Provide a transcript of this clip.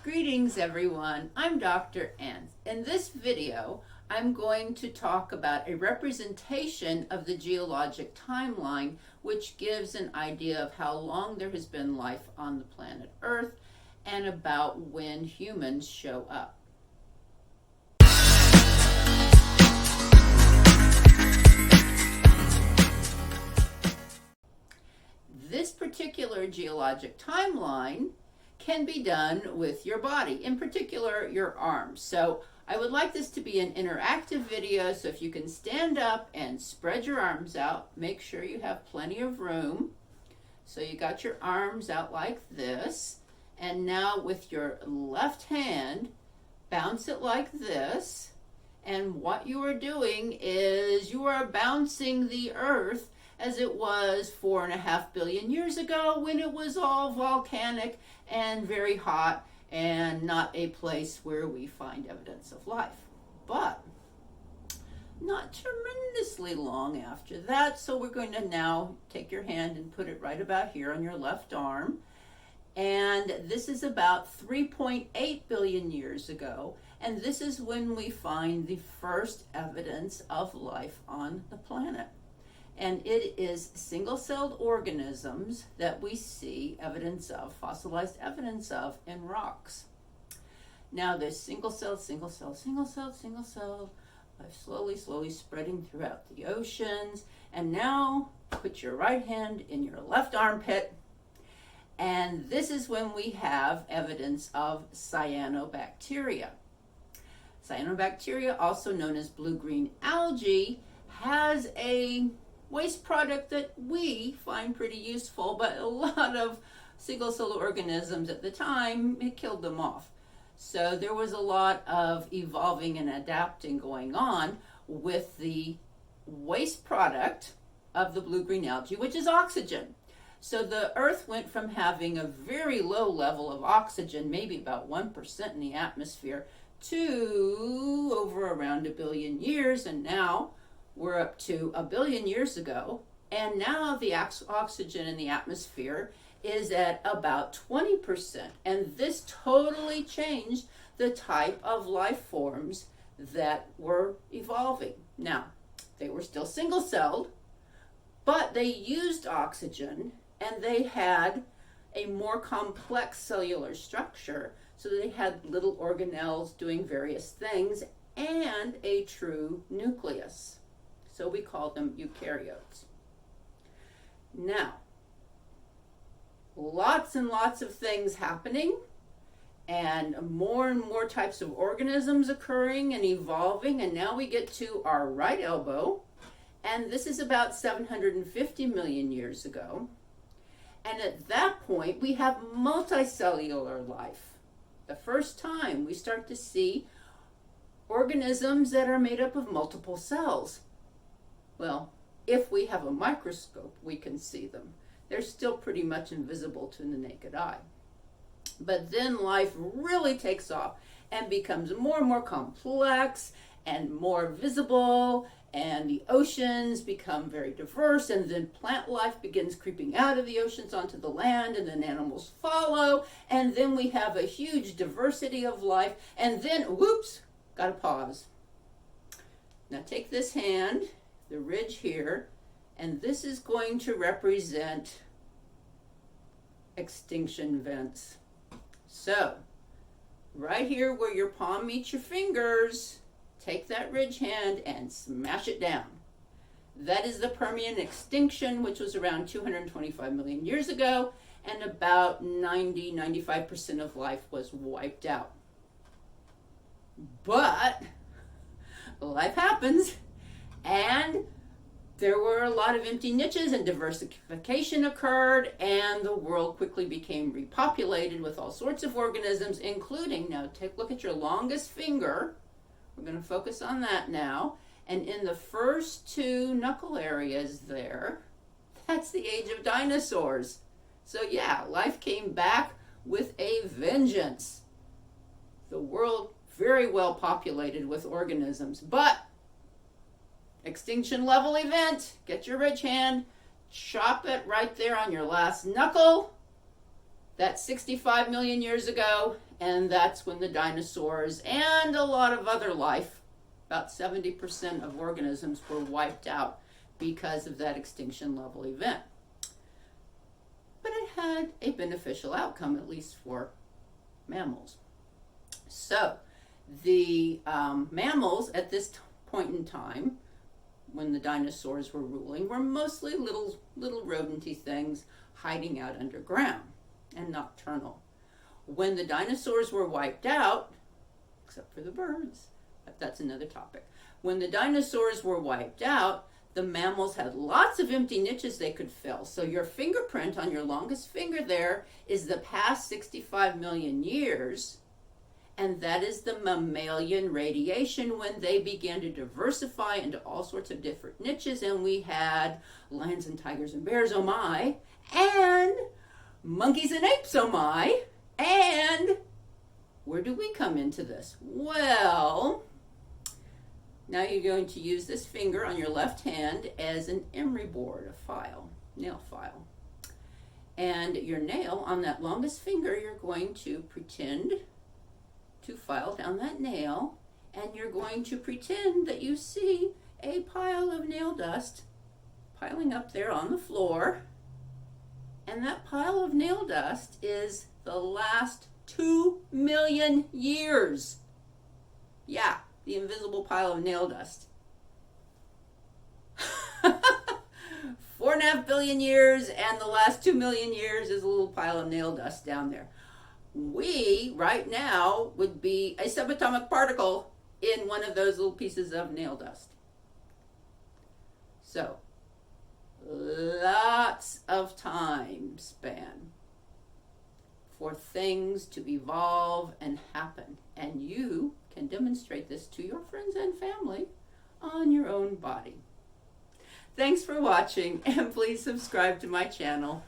Greetings everyone, I'm Dr. Anth. In this video, I'm going to talk about a representation of the geologic timeline, which gives an idea of how long there has been life on the planet Earth and about when humans show up. This particular geologic timeline can be done with your body, in particular your arms. So I would like this to be an interactive video, so if you can stand up and spread your arms out, make sure you have plenty of room. So you got your arms out like this, and now with your left hand, bounce it like this, and what you are doing is you are bouncing the earth as it was 4.5 billion years ago when it was all volcanic and very hot and not a place where we find evidence of life. But not tremendously long after that, so we're going to now take your hand and put it right about here on your left arm. And this is about 3.8 billion years ago, and this is when we find the first evidence of life on the planet. And it is single-celled organisms that we see evidence of, fossilized evidence of, in rocks. Now there's single-celled, single-celled, single-celled, single-celled, slowly spreading throughout the oceans. And now put your right hand in your left armpit, and this is when we have evidence of cyanobacteria. Cyanobacteria, also known as blue-green algae, has a waste product that we find pretty useful, but a lot of single-celled organisms at the time, it killed them off. So there was a lot of evolving and adapting going on with the waste product of the blue-green algae, which is oxygen. So the Earth went from having a very low level of oxygen, maybe about 1% in the atmosphere, to over around 1 billion years, and now we're up to 1 billion years ago, and now the oxygen in the atmosphere is at about 20%, and this totally changed the type of life forms that were evolving. Now, they were still single-celled, but they used oxygen, and they had a more complex cellular structure, so they had little organelles doing various things, and a true nucleus. So we call them eukaryotes. Now, lots and lots of things happening, and more types of organisms occurring and evolving, and now we get to our right elbow, and this is about 750 million years ago. And at that point, we have multicellular life. The first time we start to see organisms that are made up of multiple cells. Well, if we have a microscope, we can see them. They're still pretty much invisible to the naked eye. But then life really takes off and becomes more and more complex and more visible, and the oceans become very diverse, and then plant life begins creeping out of the oceans onto the land, and then animals follow, and then we have a huge diversity of life, and then, whoops, gotta pause. Now take this hand, the ridge here, and this is going to represent extinction events. So, right here where your palm meets your fingers, take that ridge hand and smash it down. That is the Permian Extinction, which was around 225 million years ago, and about 95% of life was wiped out. But life happens, and there were a lot of empty niches, and diversification occurred, and the world quickly became repopulated with all sorts of organisms, including, now take a look at your longest finger. We're going to focus on that now. And in the first two knuckle areas there, that's the age of dinosaurs. So yeah, life came back with a vengeance. The world very well populated with organisms, but extinction level event, get your ridge hand, chop it right there on your last knuckle, That's 65 million years ago, and that's when the dinosaurs and a lot of other life, about 70% of organisms, were wiped out because of that extinction level event. But it had a beneficial outcome, at least for mammals. So the mammals at this point in time, when the dinosaurs were ruling, were mostly little rodenty things hiding out underground and nocturnal. When the dinosaurs were wiped out, except for the birds, but that's another topic. When the dinosaurs were wiped out, the mammals had lots of empty niches they could fill. So your fingerprint on your longest finger there is the past 65 million years, and that is the mammalian radiation when they began to diversify into all sorts of different niches, and we had lions and tigers and bears, oh my, and monkeys and apes, oh my, and where do we come into this? Well, now you're going to use this finger on your left hand as an emery board, a file, nail file. And your nail on that longest finger, you're going to pretend to file down that nail, and you're going to pretend that you see a pile of nail dust piling up there on the floor. And that pile of nail dust is the last 2 million years. Yeah, the invisible pile of nail dust. 4.5 billion years, and the last 2 million years is a little pile of nail dust down there. We, right now, would be a subatomic particle in one of those little pieces of nail dust. So, lots of time span for things to evolve and happen. And you can demonstrate this to your friends and family on your own body. Thanks for watching, and please subscribe to my channel.